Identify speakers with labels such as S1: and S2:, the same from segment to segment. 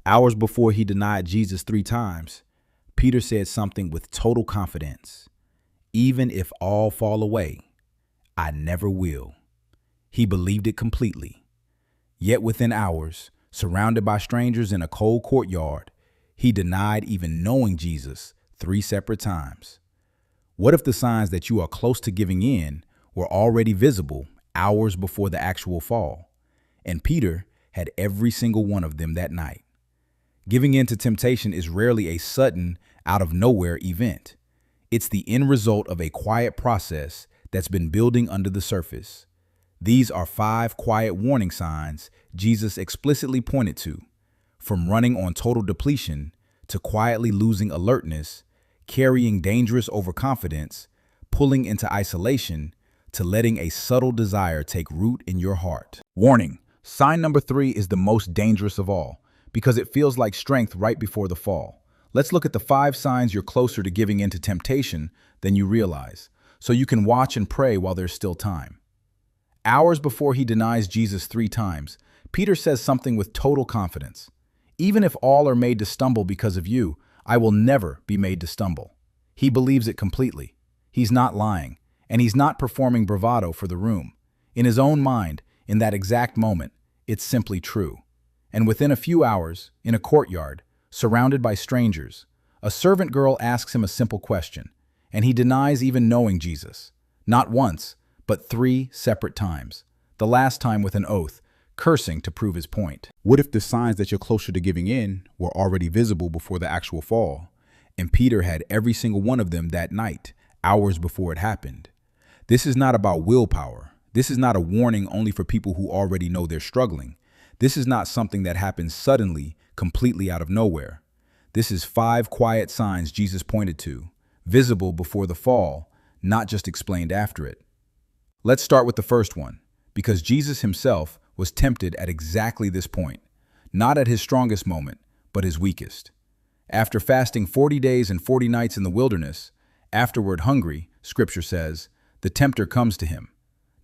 S1: Hours before he denied Jesus 3 times, Peter said something with total confidence. Even if all fall away, I never will. He believed it completely. Yet within hours, surrounded by strangers in a cold courtyard, he denied even knowing Jesus 3 separate times. What if the signs that you are close to giving in were already visible hours before the actual fall? And Peter had every single one of them that night. Giving in to temptation is rarely a sudden, out-of-nowhere event. It's the end result of a quiet process that's been building under the surface. These are 5 quiet warning signs Jesus explicitly pointed to, from running on total depletion to quietly losing alertness, carrying dangerous overconfidence, pulling into isolation, to letting a subtle desire take root in your heart. Warning: sign number 3 is the most dangerous of all, because it feels like strength right before the fall. Let's look at the 5 signs you're closer to giving in to temptation than you realize, so you can watch and pray while there's still time. Hours before he denies Jesus 3 times, Peter says something with total confidence. Even if all are made to stumble because of you, I will never be made to stumble. He believes it completely. He's not lying, and he's not performing bravado for the room. In his own mind, in that exact moment, it's simply true. And within a few hours, in a courtyard, surrounded by strangers, a servant girl asks him a simple question, and he denies even knowing Jesus. Not once, but 3 separate times, the last time with an oath, cursing to prove his point. What if the signs that you're closer to giving in were already visible before the actual fall, and Peter had every single one of them that night, hours before it happened? This is not about willpower. This is not a warning only for people who already know they're struggling. This is not something that happens suddenly, completely out of nowhere. This is 5 quiet signs Jesus pointed to, visible before the fall, not just explained after it. Let's start with the first one, because Jesus himself was tempted at exactly this point, not at his strongest moment, but his weakest. After fasting 40 days and 40 nights in the wilderness, afterward hungry, Scripture says, the tempter comes to him.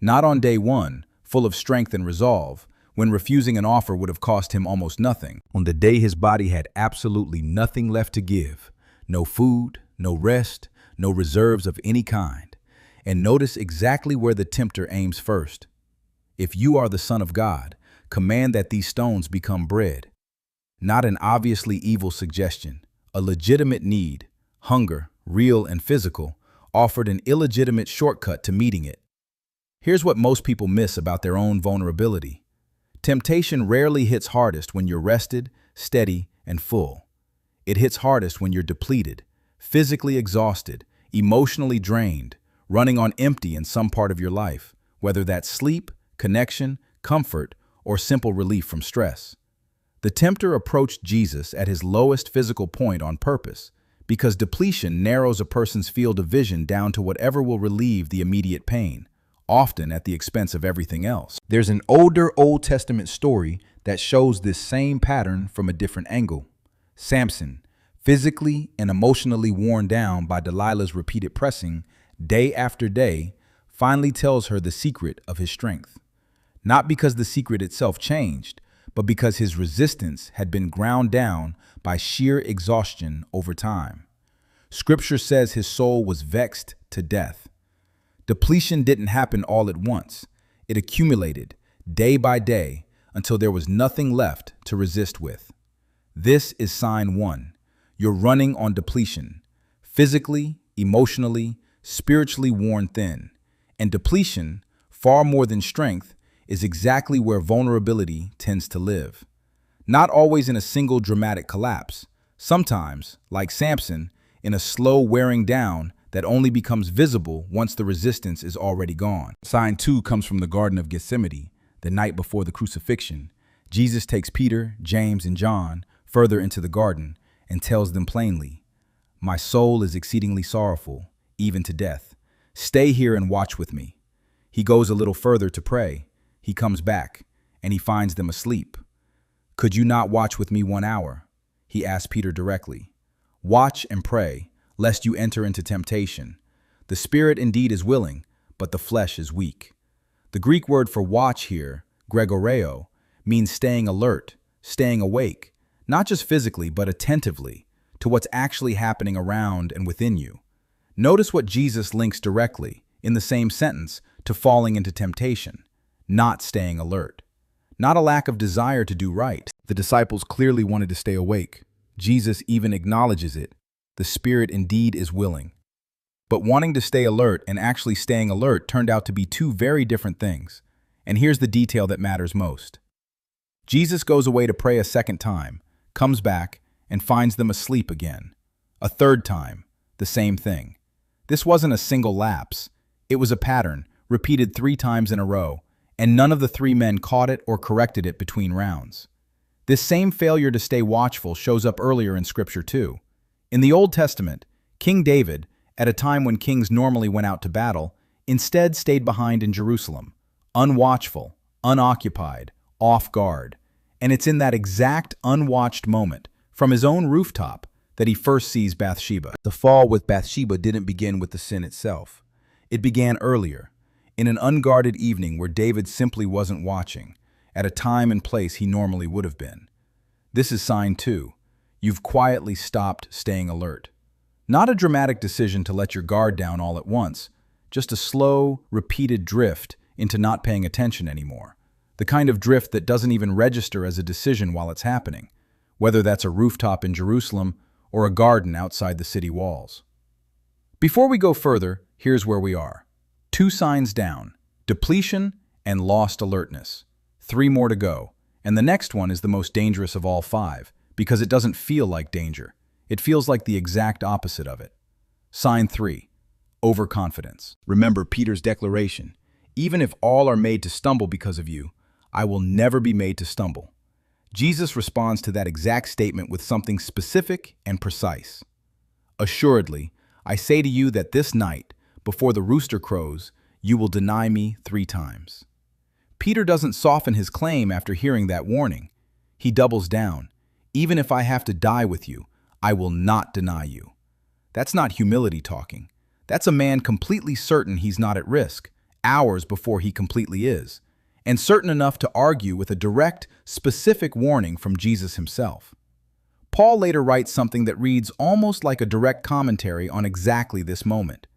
S1: Not on day 1, full of strength and resolve, when refusing an offer would have cost him almost nothing. On the day his body had absolutely nothing left to give, no food, no rest, no reserves of any kind. And notice exactly where the tempter aims first. If you are the Son of God, command that these stones become bread. Not an obviously evil suggestion, a legitimate need, hunger, real and physical, offered an illegitimate shortcut to meeting it. Here's what most people miss about their own vulnerability. Temptation rarely hits hardest when you're rested, steady, and full. It hits hardest when you're depleted, physically exhausted, emotionally drained, running on empty in some part of your life, whether that's sleep, connection, comfort, or simple relief from stress. The tempter approached Jesus at his lowest physical point on purpose, because depletion narrows a person's field of vision down to whatever will relieve the immediate pain, often at the expense of everything else. There's an older Old Testament story that shows this same pattern from a different angle. Samson, physically and emotionally worn down by Delilah's repeated pressing, day after day, finally tells her the secret of his strength. Not because the secret itself changed, but because his resistance had been ground down by sheer exhaustion over time. Scripture says his soul was vexed to death. Depletion didn't happen all at once. It accumulated, day by day, until there was nothing left to resist with. This is sign 1. You're running on depletion, physically, emotionally, spiritually worn thin. And depletion, far more than strength, is exactly where vulnerability tends to live. Not always in a single dramatic collapse. Sometimes, like Samson, in a slow wearing down that only becomes visible once the resistance is already gone. Sign 2 comes from the Garden of Gethsemane, the night before the crucifixion. Jesus takes Peter, James, and John further into the garden and tells them plainly, "My soul is exceedingly sorrowful, even to death. Stay here and watch with me." He goes a little further to pray. He comes back, and he finds them asleep. "Could you not watch with me 1 hour?" He asked Peter directly. "Watch and pray, lest you enter into temptation. The spirit indeed is willing, but the flesh is weak." The Greek word for watch here, gregoreo, means staying alert, staying awake, not just physically, but attentively, to what's actually happening around and within you. Notice what Jesus links directly, in the same sentence, to falling into temptation, not staying alert. Not a lack of desire to do right. The disciples clearly wanted to stay awake. Jesus even acknowledges it. The spirit indeed is willing. But wanting to stay alert and actually staying alert turned out to be two very different things. And here's the detail that matters most. Jesus goes away to pray a second time, comes back, and finds them asleep again. A third time, the same thing. This wasn't a single lapse. It was a pattern, repeated 3 times in a row, and none of the 3 men caught it or corrected it between rounds. This same failure to stay watchful shows up earlier in Scripture too. In the Old Testament, King David, at a time when kings normally went out to battle, instead stayed behind in Jerusalem, unwatchful, unoccupied, off guard. And it's in that exact unwatched moment, from his own rooftop, that he first sees Bathsheba. The fall with Bathsheba didn't begin with the sin itself. It began earlier, in an unguarded evening where David simply wasn't watching, at a time and place he normally would have been. This is sign 2. You've quietly stopped staying alert. Not a dramatic decision to let your guard down all at once, just a slow, repeated drift into not paying attention anymore. The kind of drift that doesn't even register as a decision while it's happening, whether that's a rooftop in Jerusalem or a garden outside the city walls. Before we go further, here's where we are. 2 signs down: depletion and lost alertness. 3 more to go, and the next one is the most dangerous of all 5, because it doesn't feel like danger. It feels like the exact opposite of it. Sign 3, overconfidence. Remember Peter's declaration, even if all are made to stumble because of you, I will never be made to stumble. Jesus responds to that exact statement with something specific and precise. Assuredly, I say to you that this night, before the rooster crows, you will deny me 3 times. Peter doesn't soften his claim after hearing that warning. He doubles down. Even if I have to die with you, I will not deny you. That's not humility talking. That's a man completely certain he's not at risk, hours before he completely is, and certain enough to argue with a direct, specific warning from Jesus himself. Paul later writes something that reads almost like a direct commentary on exactly this moment.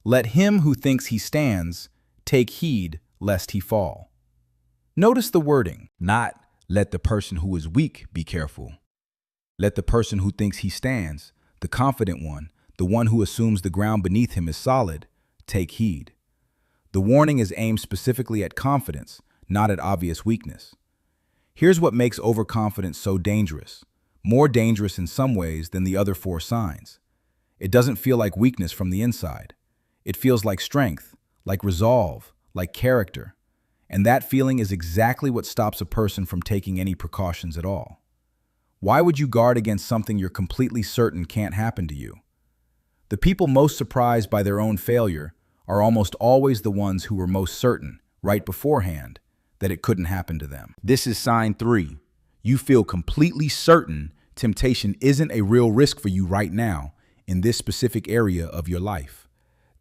S1: Let him who thinks he stands take heed lest he fall. Notice the wording, not let the person who is weak be careful. Let the person who thinks he stands, the confident one, the one who assumes the ground beneath him is solid, take heed. The warning is aimed specifically at confidence, not at obvious weakness. Here's what makes overconfidence so dangerous, more dangerous in some ways than the other 4 signs. It doesn't feel like weakness from the inside. It feels like strength, like resolve, like character. And that feeling is exactly what stops a person from taking any precautions at all. Why would you guard against something you're completely certain can't happen to you? The people most surprised by their own failure are almost always the ones who were most certain, right beforehand, that it couldn't happen to them. This is sign 3. You feel completely certain temptation isn't a real risk for you right now in this specific area of your life.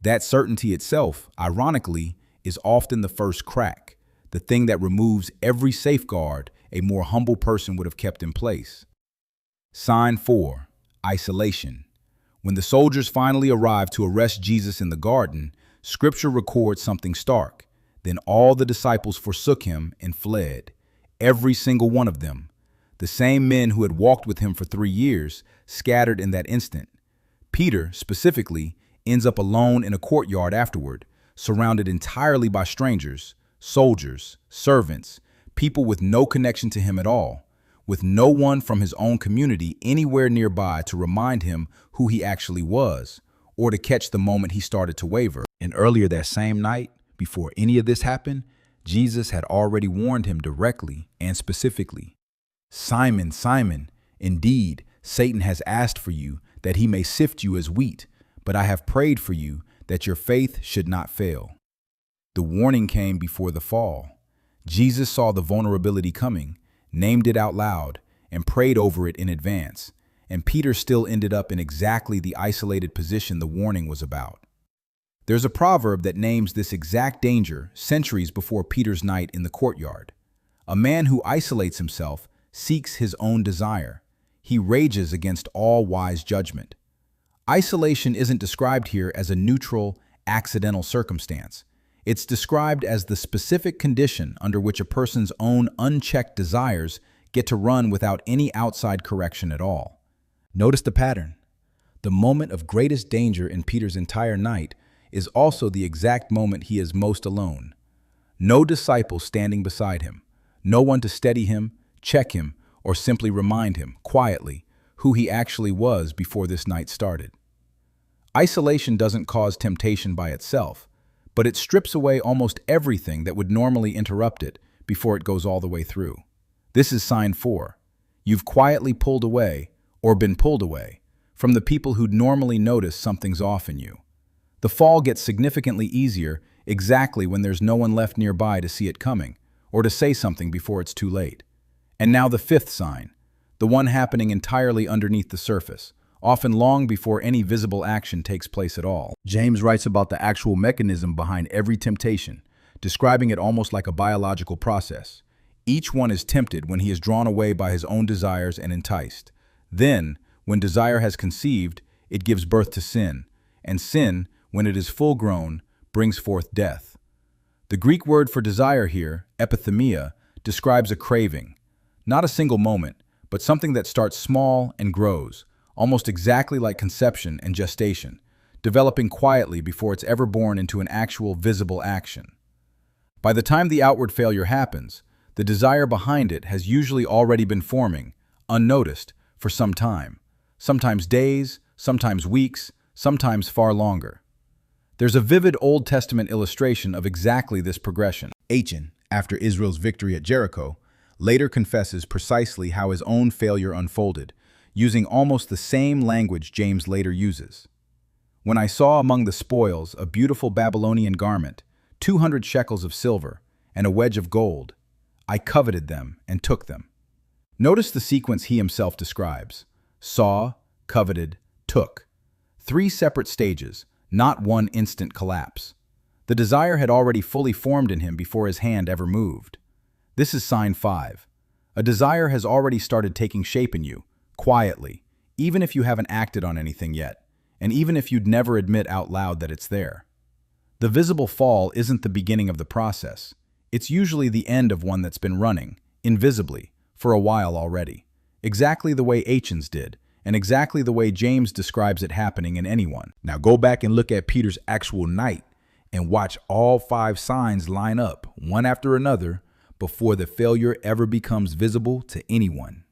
S1: That certainty itself, ironically, is often the first crack, the thing that removes every safeguard a more humble person would have kept in place. Sign 4, isolation. When the soldiers finally arrived to arrest Jesus in the garden, Scripture records something stark. Then all the disciples forsook him and fled, every single one of them. The same men who had walked with him for 3 years scattered in that instant. Peter, specifically, ends up alone in a courtyard afterward, surrounded entirely by strangers, soldiers, servants, people with no connection to him at all, with no one from his own community anywhere nearby to remind him who he actually was, or to catch the moment he started to waver. And earlier that same night, before any of this happened, Jesus had already warned him directly and specifically. Simon, Simon, indeed, Satan has asked for you that he may sift you as wheat, but I have prayed for you that your faith should not fail. The warning came before the fall. Jesus saw the vulnerability coming, named it out loud, and prayed over it in advance, and Peter still ended up in exactly the isolated position the warning was about. There's a proverb that names this exact danger centuries before Peter's night in the courtyard. A man who isolates himself seeks his own desire, He rages against all wise judgment. Isolation isn't described here as a neutral, accidental circumstance. It's described as the specific condition under which a person's own unchecked desires get to run without any outside correction at all. Notice the pattern. The moment of greatest danger in Peter's entire night is also the exact moment he is most alone. No disciple standing beside him, no one to steady him, check him, or simply remind him, quietly, who he actually was before this night started. Isolation doesn't cause temptation by itself, but it strips away almost everything that would normally interrupt it before it goes all the way through. This is sign 4. You've quietly pulled away, or been pulled away, from the people who'd normally notice something's off in you. The fall gets significantly easier exactly when there's no one left nearby to see it coming, or to say something before it's too late. And now the 5th sign, the one happening entirely underneath the surface, often long before any visible action takes place at all. James writes about the actual mechanism behind every temptation, describing it almost like a biological process. Each one is tempted when he is drawn away by his own desires and enticed. Then, when desire has conceived, it gives birth to sin, and sin, when it is full grown, brings forth death. The Greek word for desire here, epithemia, describes a craving, not a single moment, but something that starts small and grows, almost exactly like conception and gestation, developing quietly before it's ever born into an actual visible action. By the time the outward failure happens, the desire behind it has usually already been forming, unnoticed, for some time, sometimes days, sometimes weeks, sometimes far longer. There's a vivid Old Testament illustration of exactly this progression. Achan, after Israel's victory at Jericho, later confesses precisely how his own failure unfolded, using almost the same language James later uses. When I saw among the spoils a beautiful Babylonian garment, 200 shekels of silver, and a wedge of gold, I coveted them and took them. Notice the sequence he himself describes. Saw, coveted, took. 3 separate stages, not one instant collapse. The desire had already fully formed in him before his hand ever moved. This is sign 5. A desire has already started taking shape in you, quietly, even if you haven't acted on anything yet, and even if you'd never admit out loud that it's there. The visible fall isn't the beginning of the process. It's usually the end of one that's been running, invisibly, for a while already, exactly the way Achan's did, and exactly the way James describes it happening in anyone. Now go back and look at Peter's actual night and watch all 5 signs line up, one after another, before the failure ever becomes visible to anyone.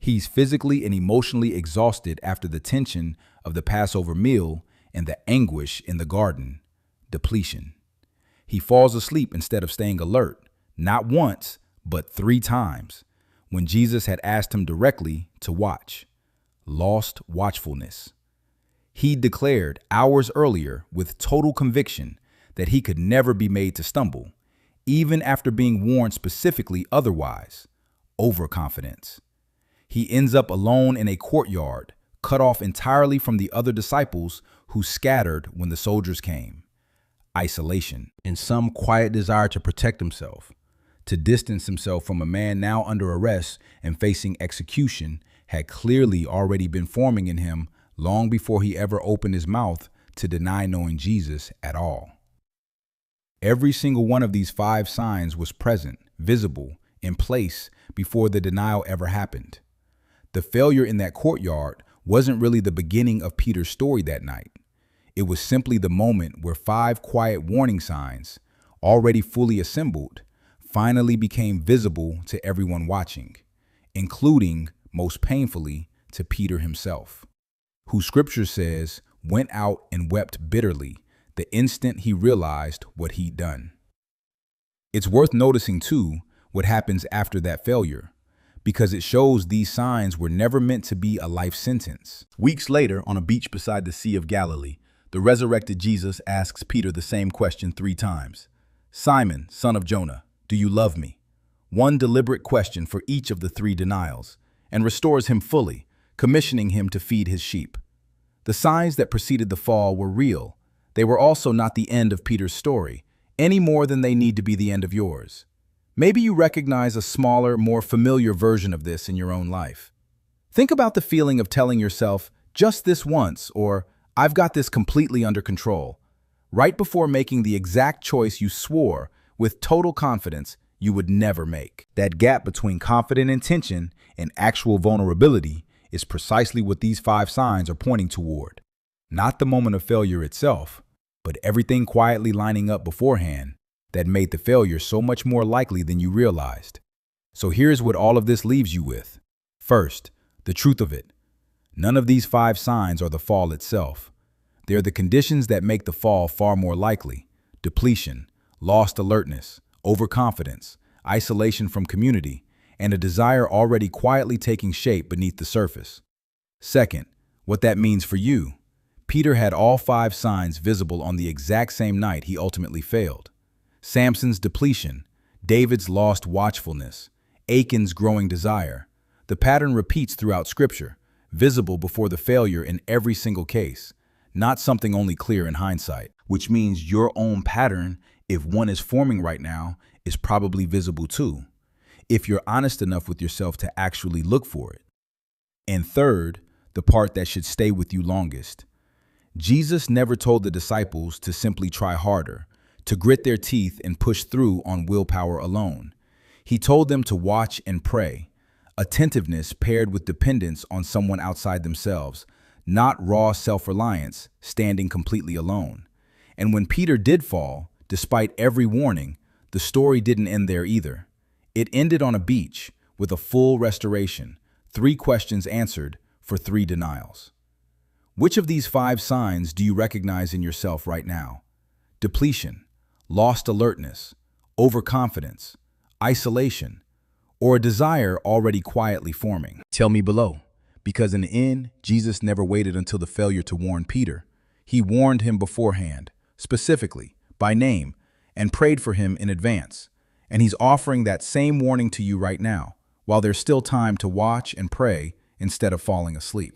S1: He's physically and emotionally exhausted after the tension of the Passover meal and the anguish in the garden, depletion. He falls asleep instead of staying alert, not once, but 3 times, when Jesus had asked him directly to watch. Lost watchfulness. He declared hours earlier with total conviction that he could never be made to stumble, even after being warned specifically otherwise. Overconfidence. He ends up alone in a courtyard, cut off entirely from the other disciples who scattered when the soldiers came. Isolation. In some quiet desire to protect himself, to distance himself from a man now under arrest and facing execution, had clearly already been forming in him long before he ever opened his mouth to deny knowing Jesus at all. Every single one of these 5 signs was present, visible, in place before the denial ever happened. The failure in that courtyard wasn't really the beginning of Peter's story that night. It was simply the moment where 5 quiet warning signs, already fully assembled, finally became visible to everyone watching, including, most painfully, to Peter himself, who Scripture says went out and wept bitterly the instant he realized what he'd done. It's worth noticing, too, what happens after that failure, because it shows these signs were never meant to be a life sentence. Weeks later, on a beach beside the Sea of Galilee, the resurrected Jesus asks Peter the same question 3 times. Simon, son of Jonah, do you love me? One deliberate question for each of the 3 denials, and restores him fully, commissioning him to feed his sheep. The signs that preceded the fall were real. They were also not the end of Peter's story, any more than they need to be the end of yours. Maybe you recognize a smaller, more familiar version of this in your own life. Think about the feeling of telling yourself, just this once, or I've got this completely under control, right before making the exact choice you swore with total confidence you would never make. That gap between confident intention and actual vulnerability is precisely what these 5 signs are pointing toward. Not the moment of failure itself, but everything quietly lining up beforehand that made the failure so much more likely than you realized. So here's what all of this leaves you with. First, the truth of it. None of these 5 signs are the fall itself. They're the conditions that make the fall far more likely: depletion, lost alertness, overconfidence, isolation from community, and a desire already quietly taking shape beneath the surface. Second, what that means for you. Peter had all 5 signs visible on the exact same night he ultimately failed. Samson's depletion, David's lost watchfulness, Achan's growing desire. The pattern repeats throughout Scripture, visible before the failure in every single case, not something only clear in hindsight. Which means your own pattern, if one is forming right now, is probably visible too, if you're honest enough with yourself to actually look for it. And third, the part that should stay with you longest. Jesus never told the disciples to simply try harder, to grit their teeth and push through on willpower alone. He told them to watch and pray. Attentiveness paired with dependence on someone outside themselves, not raw self-reliance, standing completely alone. And when Peter did fall, despite every warning, the story didn't end there either. It ended on a beach with a full restoration, 3 questions answered for 3 denials. Which of these 5 signs do you recognize in yourself right now? Depletion, lost alertness, overconfidence, isolation, or a desire already quietly forming? Tell me below, because in the end, Jesus never waited until the failure to warn Peter. He warned him beforehand, specifically, by name, and prayed for him in advance. And he's offering that same warning to you right now, while there's still time to watch and pray instead of falling asleep.